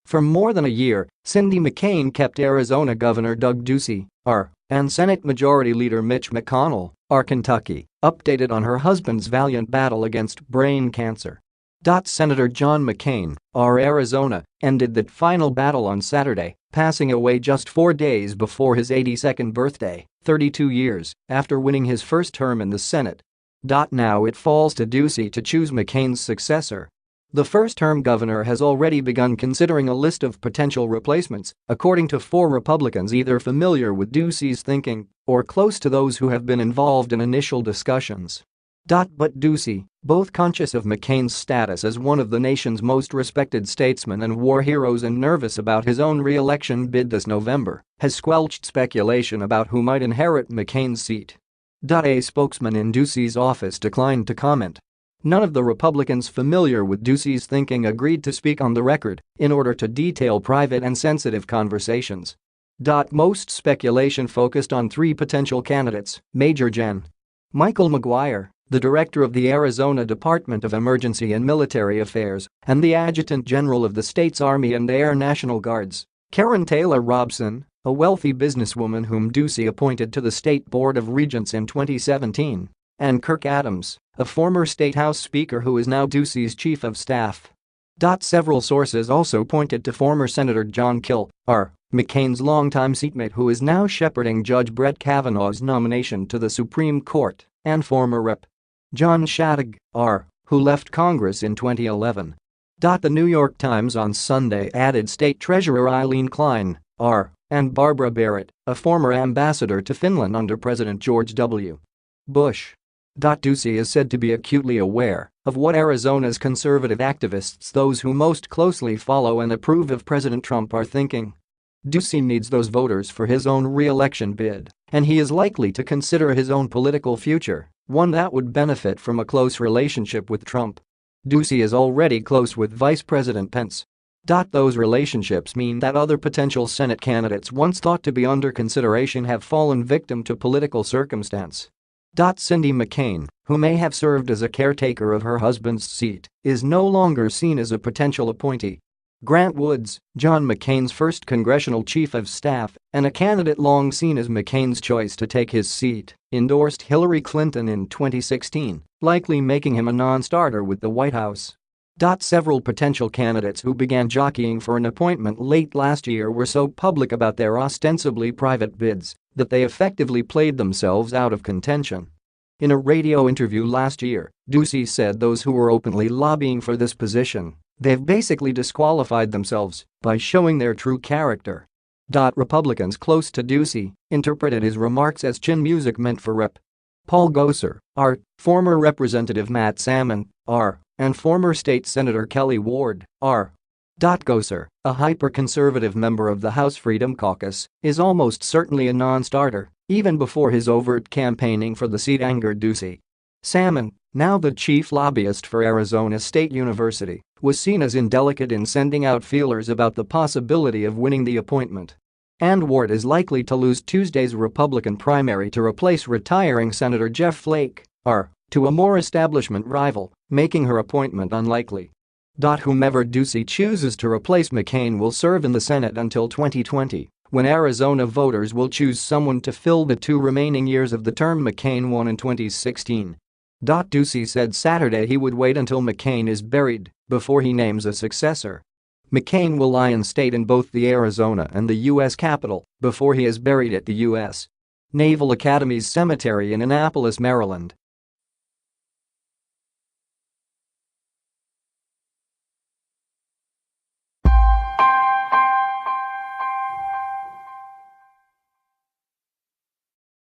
For more than a year, Cindy McCain kept Arizona Governor Doug Ducey, R., and Senate Majority Leader Mitch McConnell, R. Kentucky, updated on her husband's valiant battle against brain cancer. Senator John McCain, R. Arizona, ended that final battle on Saturday, passing away just 4 days before his 82nd birthday, 32 years after winning his first term in the Senate. Now it falls to Ducey to choose McCain's successor. The first-term governor has already begun considering a list of potential replacements, according to 4 Republicans either familiar with Ducey's thinking or close to those who have been involved in initial discussions. But Ducey, both conscious of McCain's status as one of the nation's most respected statesmen and war heroes and nervous about his own re-election bid this November, has squelched speculation about who might inherit McCain's seat. A spokesman in Ducey's office declined to comment. None of the Republicans familiar with Ducey's thinking agreed to speak on the record in order to detail private and sensitive conversations. Most speculation focused on 3 potential candidates: Major Gen. Michael McGuire, the director of the Arizona Department of Emergency and Military Affairs, and the Adjutant General of the state's Army and Air National Guards; Karen Taylor Robson, a wealthy businesswoman whom Ducey appointed to the State Board of Regents in 2017; and Kirk Adams, a former State House Speaker who is now Ducey's chief of staff. Several sources also pointed to former Senator John Kill, R., McCain's longtime seatmate who is now shepherding Judge Brett Kavanaugh's nomination to the Supreme Court, and former Rep. John Shattuck, R., who left Congress in 2011. The New York Times on Sunday added State Treasurer Eileen Klein, R., and Barbara Barrett, a former ambassador to Finland under President George W. Bush. Ducey is said to be acutely aware of what Arizona's conservative activists, those who most closely follow and approve of President Trump, are thinking. Ducey needs those voters for his own re-election bid, and he is likely to consider his own political future, one that would benefit from a close relationship with Trump. Ducey is already close with Vice President Pence. Those relationships mean that other potential Senate candidates once thought to be under consideration have fallen victim to political circumstance. Cindy McCain, who may have served as a caretaker of her husband's seat, is no longer seen as a potential appointee. Grant Woods, John McCain's first congressional chief of staff and a candidate long seen as McCain's choice to take his seat, endorsed Hillary Clinton in 2016, likely making him a non-starter with the White House. Several potential candidates who began jockeying for an appointment late last year were so public about their ostensibly private bids that they effectively played themselves out of contention. In a radio interview last year, Ducey said those who were openly lobbying for this position, they've basically disqualified themselves by showing their true character. Republicans close to Ducey interpreted his remarks as chin music meant for Rep. Paul Gosar, R., former Representative Matt Salmon, R., and former State Senator Kelly Ward, R. Gosar, a hyper-conservative member of the House Freedom Caucus, is almost certainly a non-starter, even before his overt campaigning for the seat angered Ducey. Salmon, now the chief lobbyist for Arizona State University, was seen as indelicate in sending out feelers about the possibility of winning the appointment. And Ward is likely to lose Tuesday's Republican primary to replace retiring Senator Jeff Flake, R., to a more establishment rival, making her appointment unlikely. Whomever Ducey chooses to replace McCain will serve in the Senate until 2020, when Arizona voters will choose someone to fill the 2 remaining years of the term McCain won in 2016. Ducey said Saturday he would wait until McCain is buried before he names a successor. McCain will lie in state in both the Arizona and the U.S. Capitol before he is buried at the U.S. Naval Academy's cemetery in Annapolis, Maryland,